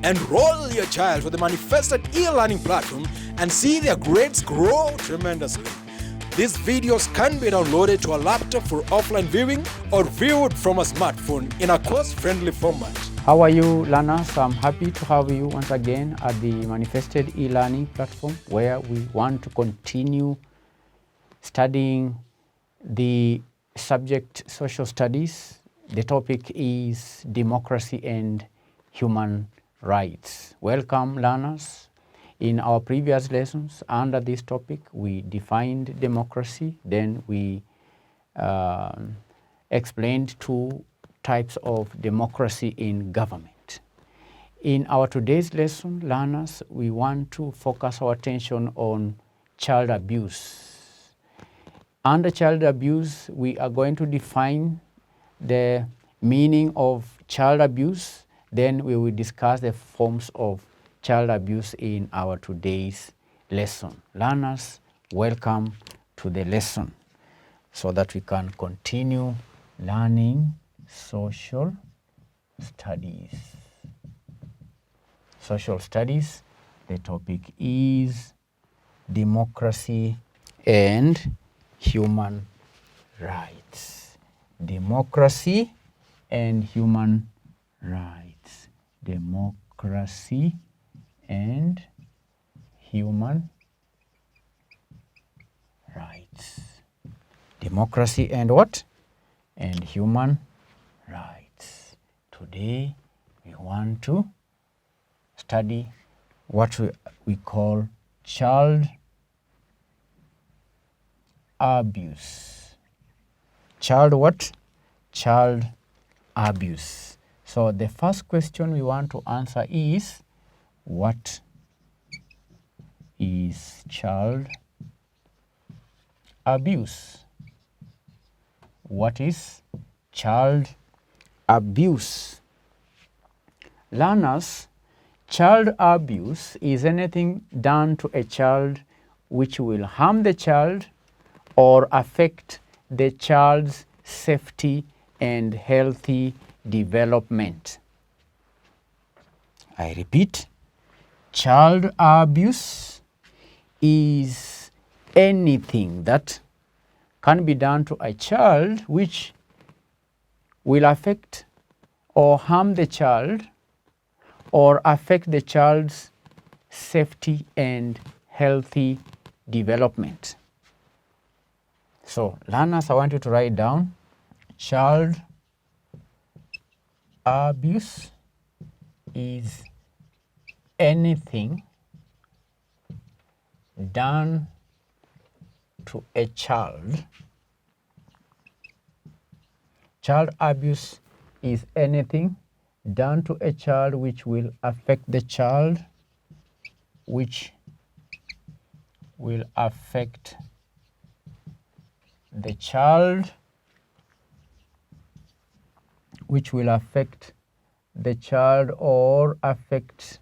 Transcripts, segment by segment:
Enroll your child for the manifested e-learning platform and see their grades grow tremendously. These videos can be downloaded to a laptop for offline viewing or viewed from a smartphone in a cost-friendly format. How are you, learners? I'm happy to have you once again at the Manifested e-learning platform, where we want to continue studying the subject social studies. The topic is democracy and human rights. Welcome, learners. In our previous lessons under this topic, we defined democracy. Then we explained two types of democracy in government. In our today's lesson, learners, we want to focus our attention on child abuse. Under child abuse, we are going to define the meaning of child abuse. Then we will discuss the forms of child abuse in our today's lesson. Learners, welcome to the lesson so that we can continue learning social studies. Social studies, the topic is democracy and human rights. Democracy and human rights. Democracy and human rights. Democracy and what? And human rights. Today we want to study what we call child abuse. Child what? Child abuse. So the first question we want to answer is, what is child abuse? What is child abuse? Learners, child abuse is anything done to a child which will harm the child or affect the child's safety and healthy development. I repeat, child abuse is anything that can be done to a child which will affect or harm the child or affect the child's safety and healthy development. So, learners, I want you to write down child abuse is anything done to a child. Child abuse is anything done to a child which will affect the child, which will affect the child, which will affect the child or affect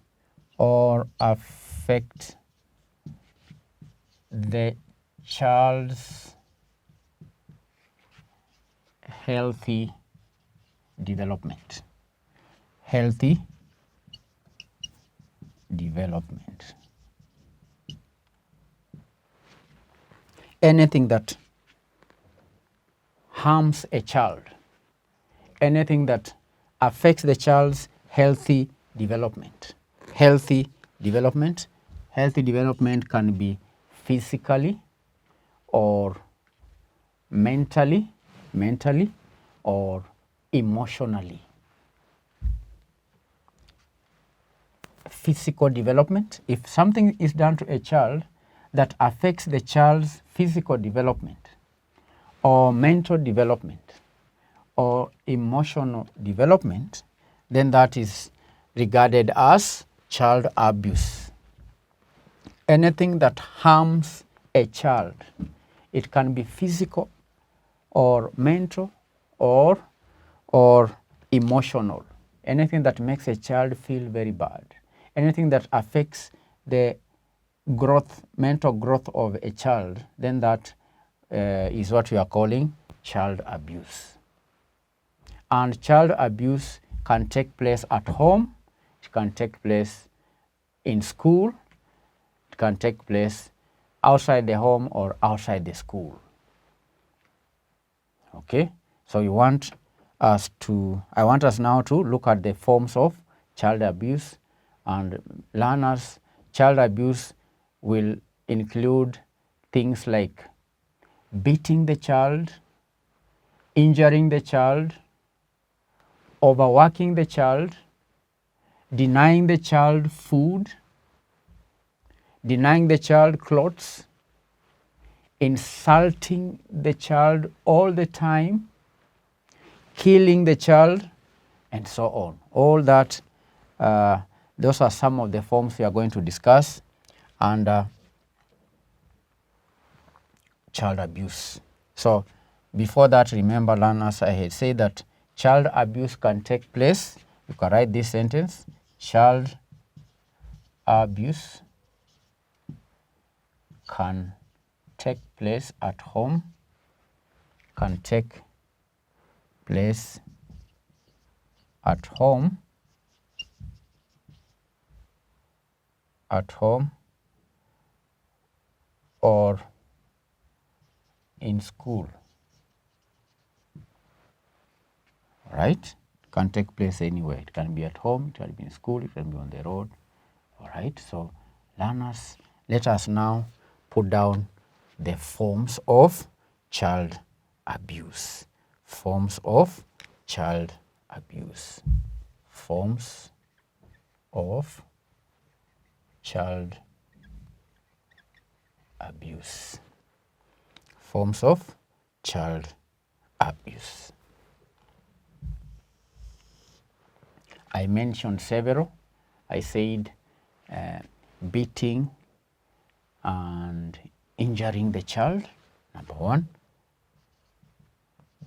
the child's healthy development. Healthy development. Anything that harms a child, anything that affects the child's healthy development. Healthy development. Healthy development can be physically or mentally or emotionally. Physical development. If something is done to a child that affects the child's physical development or mental development or emotional development, then that is regarded as child abuse. Anything that harms a child, it can be physical or mental or emotional. Anything that makes a child feel very bad. Anything that affects the mental growth of a child, then that is what we are calling child abuse. And child abuse can take place at home, It can take place in school, it can take place outside the home or outside the school. Okay, so I want us now to look at the forms of child abuse, and learners. Child abuse will include things like beating the child, injuring the child, overworking the child, denying the child food, denying the child clothes, insulting the child all the time, killing the child, and so on. All that, those are some of the forms we are going to discuss under child abuse. So before that, remember, learners, I had said that child abuse can take place. You can write this sentence: child abuse can take place at home, can take place at home, or in school. Right? Can take place anywhere. It can be at home, it can be in school, it can be on the road. All right. So learners, let us now put down the forms of child abuse. Forms of child abuse. Forms of child abuse. Forms of child abuse. I mentioned several. I said beating and injuring the child, number one.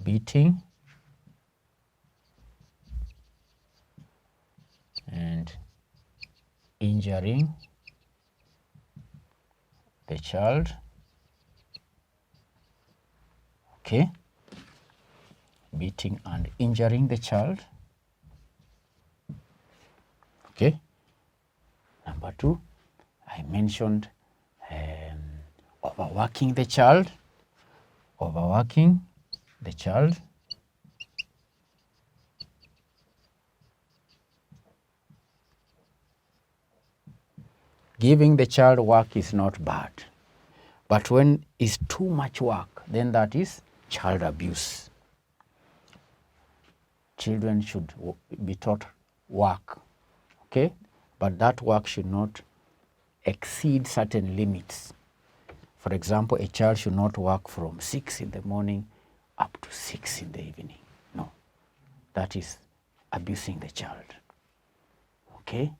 Beating and injuring the child. Okay. Beating and injuring the child. Okay. Number two, I mentioned overworking the child. Overworking the child. Giving the child work is not bad, but when it's too much work, then that is child abuse. Children should be taught work, okay? But that work should not exceed certain limits. For example, a child should not work from 6 in the morning up to 6 in the evening. No, that is abusing the child. Okay,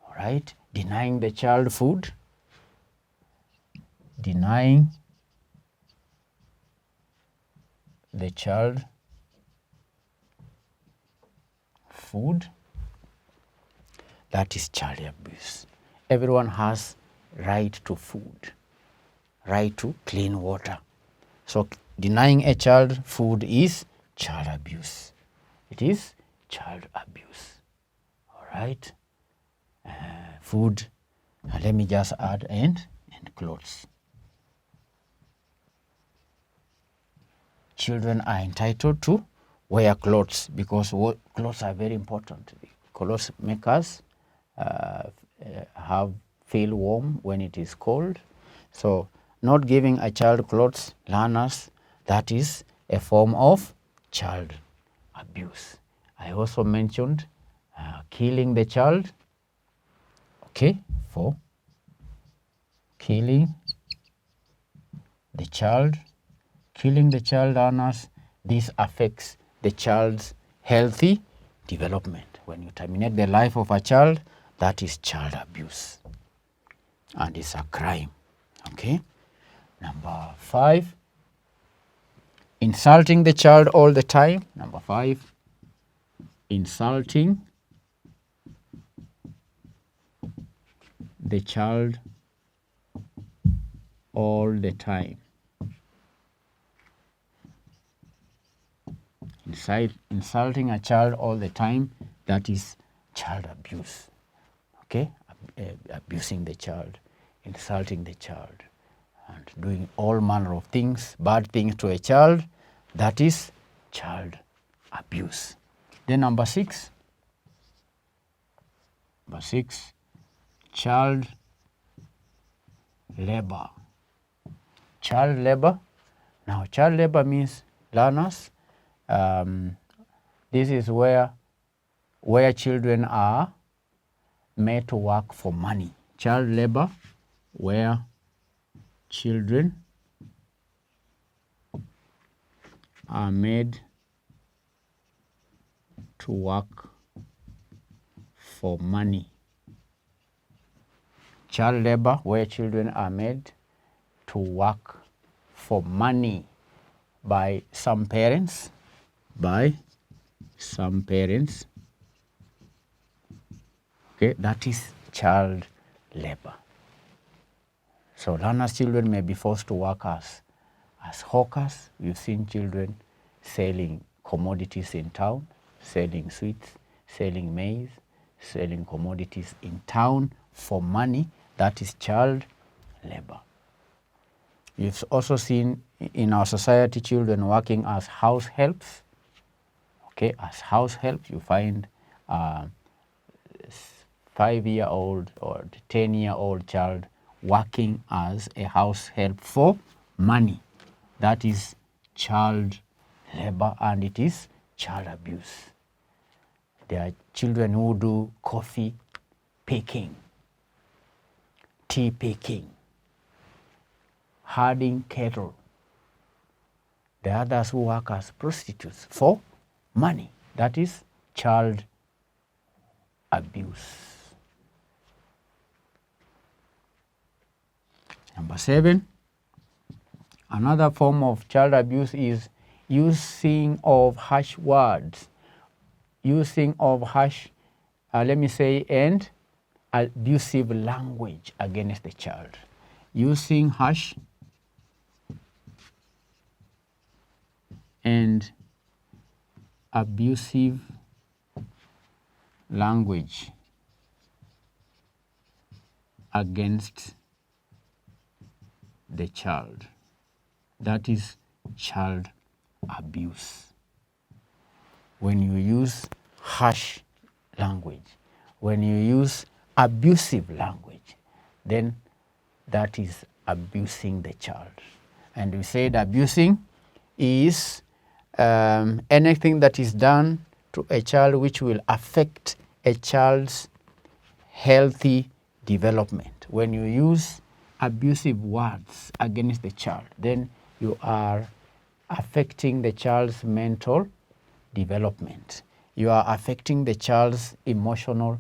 all right. Denying the child food. Denying the child food. That is child abuse. Everyone has right to food, right to clean water. So denying a child food is child abuse. It is child abuse. All right. Food, let me just add, and clothes. Children are entitled to wear clothes because clothes are very important. Clothes make us feel warm when it is cold. So not giving a child clothes, learners, that is a form of child abuse. I also mentioned killing the child. Okay, for killing the child. Killing the child, learners, this affects the child's healthy development. When you terminate the life of a child, that is child abuse. And it's a crime. Okay? Number 5, insulting the child all the time. Number 5, insulting the child all the time. Insulting a child all the time, that is child abuse. Okay, abusing the child, insulting the child, and doing all manner of things, bad things to a child, that is child abuse. Then number 6, child labor. Child labor. Now, child labor means, learners, this is where children are made to work for money. Child labor, where children are made to work for money. Child labor, where children are made to work for money by some parents, okay, that is child labor. So learners' children may be forced to work as hawkers. We've seen children selling commodities in town, selling sweets, selling maize, selling commodities in town for money. That is child labor. You've also seen in our society children working as house helps. Okay, as house helps, you find 5-year-old or 10-year-old child working as a house help for money. That is child labor, and it is child abuse. There are children who do coffee picking, tea picking, herding cattle. The others who work as prostitutes for money. That is child abuse. Number 7, another form of child abuse is using of harsh words, using of harsh, and abusive language against the child. Using harsh and abusive language against the child. That is child abuse. When you use harsh language, when you use abusive language, then that is abusing the child. And we said abusing is anything that is done to a child which will affect a child's healthy development. When you use abusive words against the child, then you are affecting the child's mental development. You are affecting the child's emotional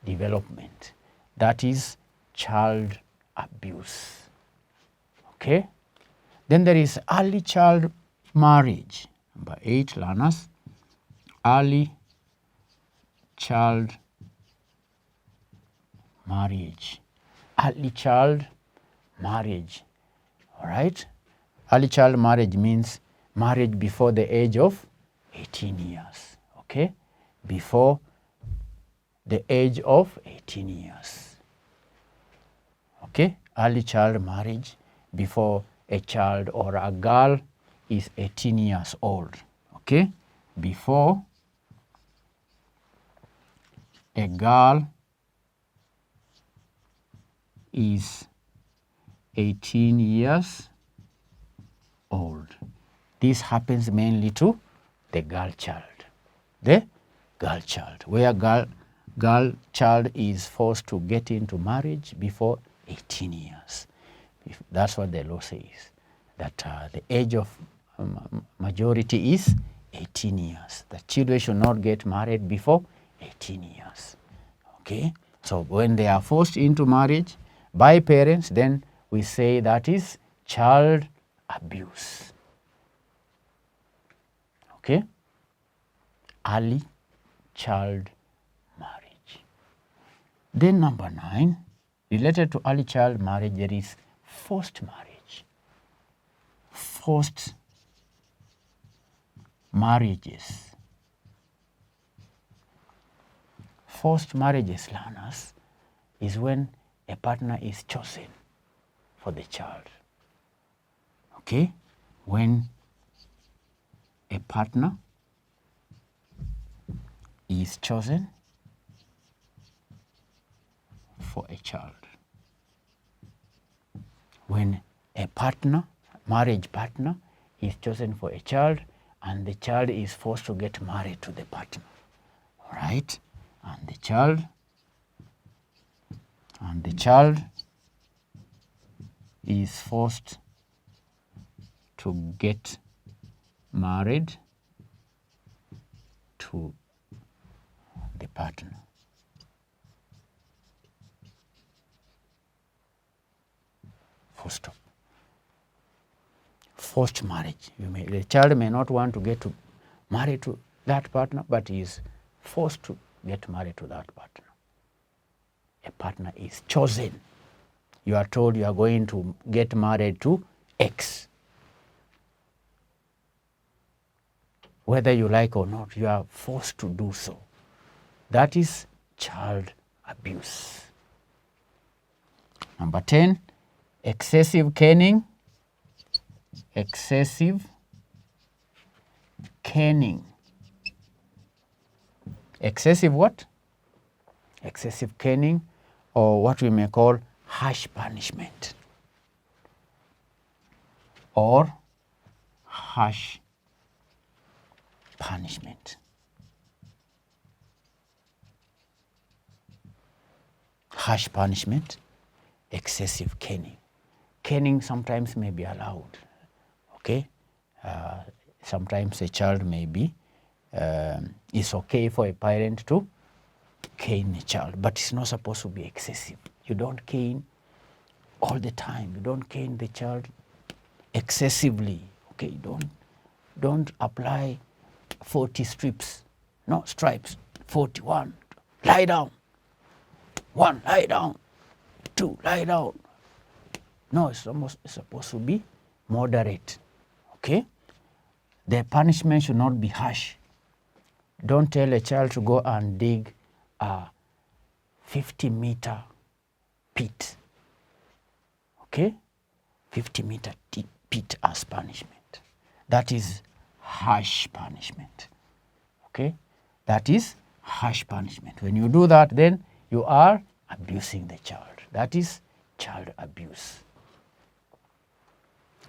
development. That is child abuse. Okay? Then there is early child marriage. Number 8, learners. Early child marriage. Early child marriage. All right? Early child marriage means marriage before the age of 18 years. Okay? Before the age of 18 years. Okay? Early child marriage before a child or a girl is 18 years old. Okay? Before a girl is 18 years old. This happens mainly to the girl child. The girl child, where girl child is forced to get into marriage before 18 years. That's what the law says, that the age of majority is 18 years. The children should not get married before 18 years. Okay? So when they are forced into marriage by parents, then we say that is child abuse. Okay? Early child marriage. Then number 9, related to early child marriage, there is forced marriage. Forced marriages. forced marriages, learners, is when a partner is chosen for the child. Okay? When a partner is chosen for a child. When a partner, marriage partner, is chosen for a child and the child is forced to get married to the partner. All right? And the child is forced to get married to the partner. Full stop. Forced marriage. The child may not want to get married to that partner, but he is forced to get married to that partner. A partner is chosen. You are told you are going to get married to X. Whether you like or not, you are forced to do so. That is child abuse. Number 10, excessive caning. Excessive caning. Excessive what? Excessive caning, or what we may call harsh punishment. Or harsh punishment. Harsh punishment, excessive caning. Caning sometimes may be allowed. Okay? Sometimes a child may be, it's okay for a parent to cane a child, but it's not supposed to be excessive. You don't cane all the time. You don't cane the child excessively. Okay? Don't apply 40 strips. No, stripes. 41. Lie down. 1, lie down. 2, lie down. No, it's supposed to be moderate. Okay? The punishment should not be harsh. Don't tell a child to go and dig a 50-meter pit. Okay? 50-meter pit as punishment. That is harsh punishment. Okay? That is harsh punishment. When you do that, then you are abusing the child. That is child abuse.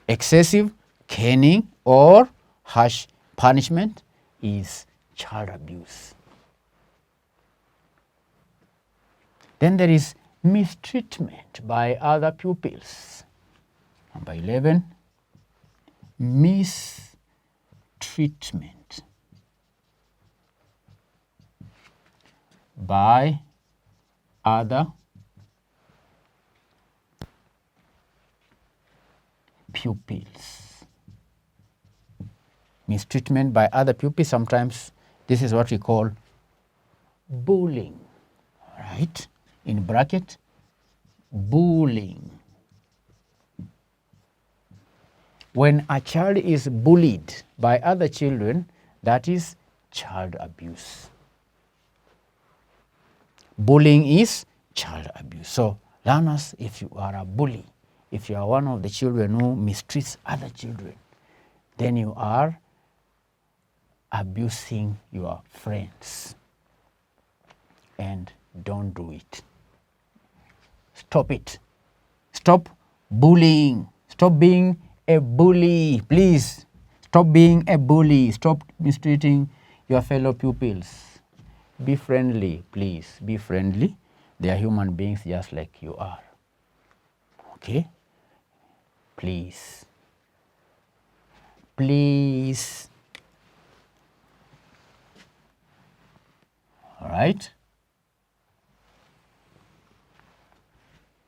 Excessive caning or harsh punishment is child abuse. Then there is mistreatment by other pupils. Number 11, mistreatment by other pupils. Mistreatment by other pupils, sometimes this is what we call bullying. All right? In bracket, bullying. When a child is bullied by other children, that is child abuse. Bullying is child abuse. So, learners, if you are a bully, if you are one of the children who mistreats other children, then you are abusing your friends. And don't do it. Stop it. Stop bullying. Stop being a bully, please. Stop being a bully. Stop mistreating your fellow pupils. Be friendly, please. Be friendly. They are human beings just like you are. Okay? Please. Please. All right?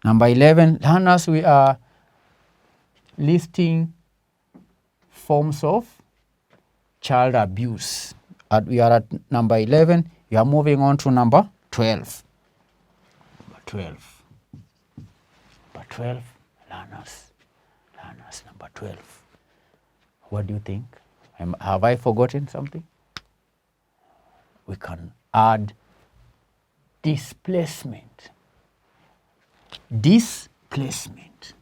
Number 11, learners, we are listing forms of child abuse. We are at number 11. We are moving on to number 12. Number 12. Number 12, learners. Learners, number 12. What do you think? Have I forgotten something? We can add displacement. Displacement.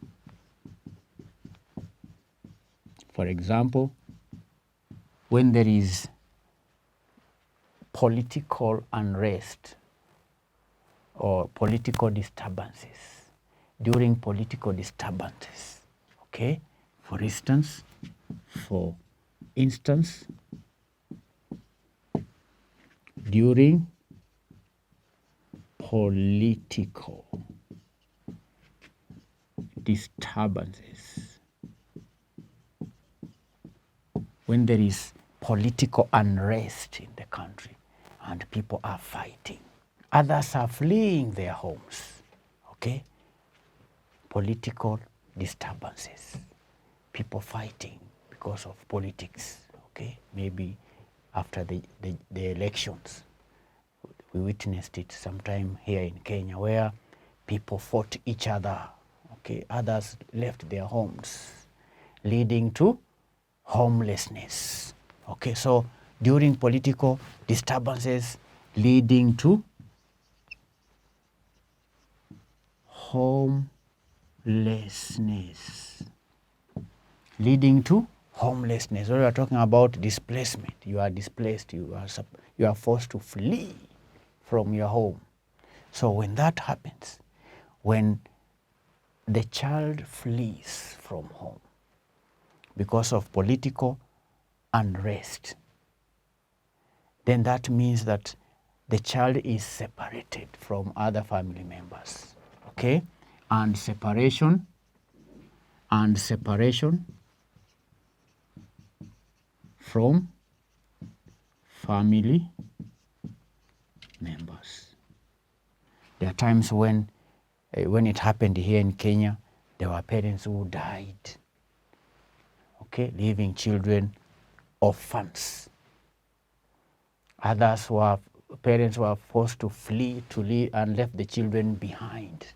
For example, when there is political unrest or political disturbances, during political disturbances, okay? For instance, during political disturbances, when there is political unrest in the country and people are fighting, others are fleeing their homes, okay? Political disturbances, people fighting because of politics, okay? Maybe after the elections. We witnessed it sometime here in Kenya where people fought each other, okay? Others left their homes, leading to homelessness, okay? So during political disturbances leading to homelessness. Leading to homelessness. When we are talking about displacement, you are displaced, you are forced to flee from your home. So when that happens, when the child flees from home because of political unrest, then that means that the child is separated from other family members, okay? And separation from family members. There are times when it happened here in Kenya, there were parents who died, okay, leaving children orphans. Others parents were forced to flee and left the children behind.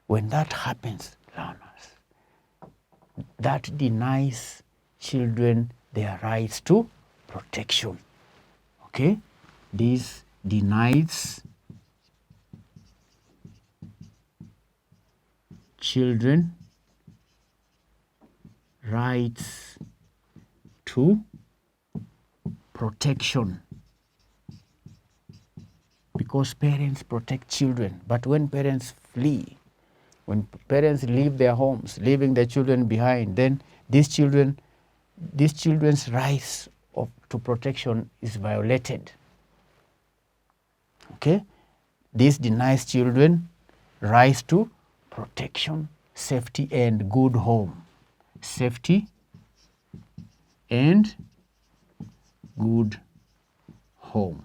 When that happens, learners, that denies children their rights to protection, okay? This denies children rights to protection, because parents protect children. But when parents flee, when parents leave their homes, leaving their children behind, then these children's rights to protection is violated, okay? This denies children rights to protection, safety, and good home. Safety and good home.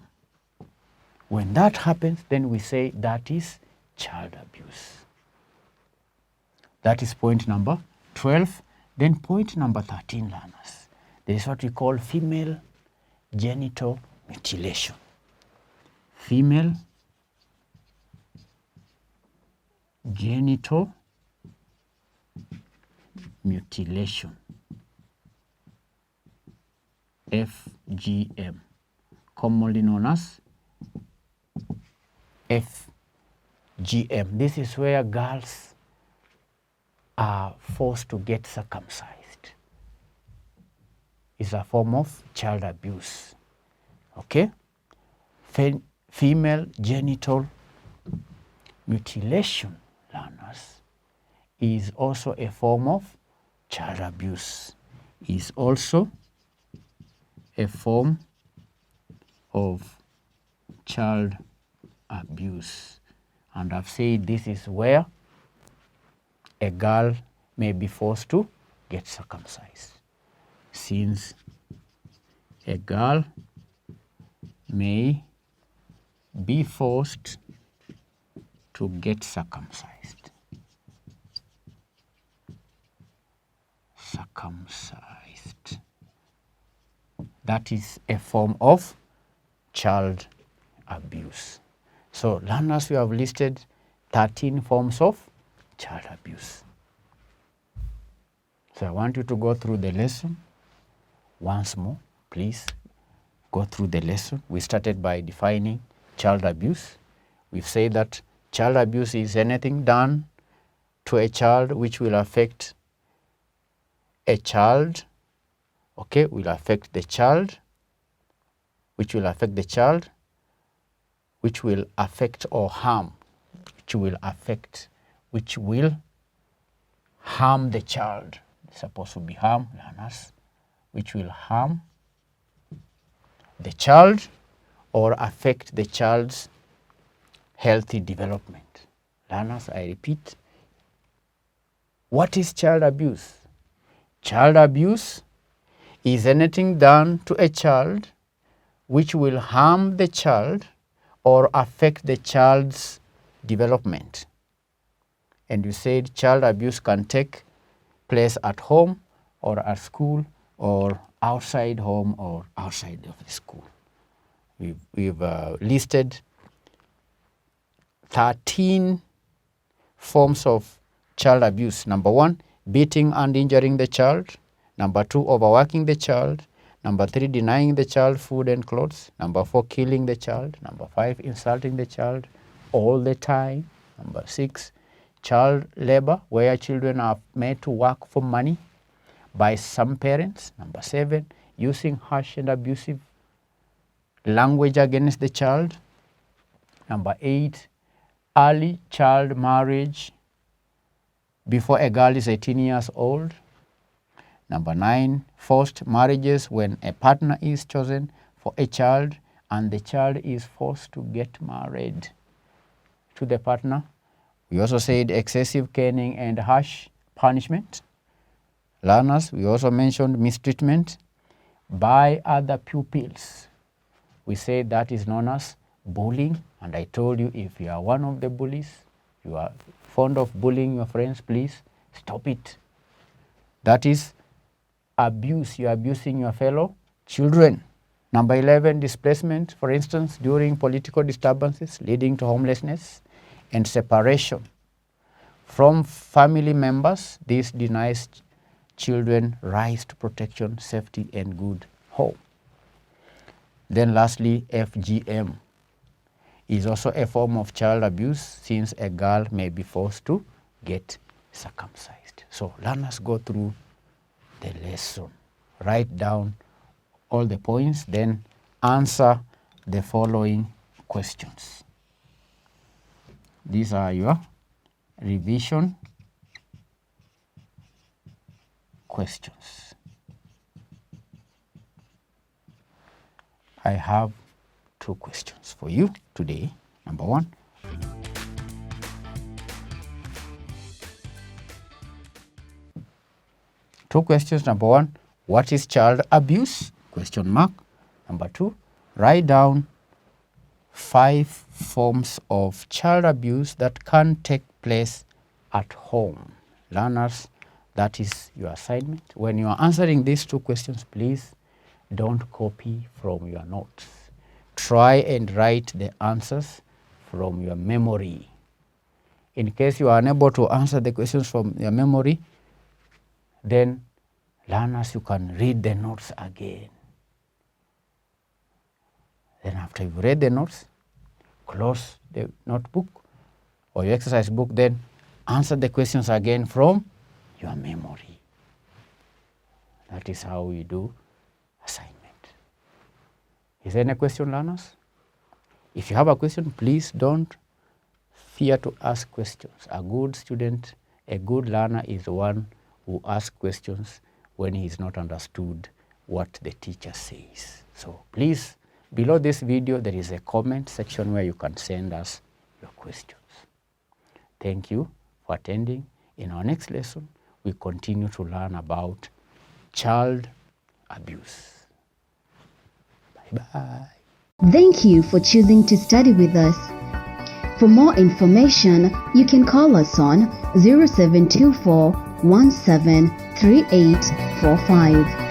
When that happens, then we say that is child abuse. That is point number 12. Then point number 13, learners. There is what we call female genital mutilation. Female genital mutilation. FGM, commonly known as FGM. This is where girls are forced to get circumcised. It's a form of child abuse, okay? Female genital mutilation, learners, is also a form of child abuse. Is also a form of child abuse. And I've said this is where a girl may be forced to get circumcised. Since a girl may be forced to get circumcised. That is a form of child abuse. So learners, we have listed 13 forms of child abuse. So I want you to go through the lesson once more. Please go through the lesson. We started by defining child abuse. We've said that child abuse is anything done to a child which will affect a child, okay, will affect the child, which will affect the child, which will affect or harm, which will affect, which will harm the child. It's supposed to be harm, learners, which will harm the child or affect the child's healthy development. Learners, I repeat, what is child abuse? Child abuse is anything done to a child which will harm the child or affect the child's development. And you said child abuse can take place at home or at school or outside home or outside of the school. We've listed 13 forms of child abuse. Number 1, beating and injuring the child. Number 2, overworking the child. Number 3, denying the child food and clothes. Number 4, killing the child. Number 5, insulting the child all the time. Number 6, child labor, where children are made to work for money by some parents. Number 7, using harsh and abusive language against the child. Number 8, early child marriage before a girl is 18 years old. Number 9, forced marriages when a partner is chosen for a child and the child is forced to get married to the partner. We also said excessive caning and harsh punishment. Learners, we also mentioned mistreatment by other pupils. We said that is known as bullying, and I told you if you are one of the bullies, you are fond of bullying your friends, please stop it. That is abuse. You are abusing your fellow children. Number 11, displacement, for instance, during political disturbances leading to homelessness and separation from family members. This denies children rights to protection, safety, and good home. Then lastly, FGM is also a form of child abuse, since a girl may be forced to get circumcised. So learners, go through the lesson, write down all the points, then answer the following questions. These are your revision questions. I have 2 questions for you today. Number 1. Two questions. Number 1, what is child abuse? Question mark. Number 2, write down 5 forms of child abuse that can take place at home. Learners, that is your assignment. When you are answering these 2 questions, please don't copy from your notes. Try and write the answers from your memory. In case you are unable to answer the questions from your memory, then learners, you can read the notes again. Then after you've read the notes, close the notebook or your exercise book, then answer the questions again from your memory. That is how we do assignment. Is there any question, learners? If you have a question, please don't fear to ask questions. A good student, a good learner is one who asks questions when he is not understood what the teacher says. So please, below this video, there is a comment section where you can send us your questions. Thank you for attending. In our next lesson, we continue to learn about child abuse. Bye-bye. Thank you for choosing to study with us. For more information, you can call us on 0724 173845.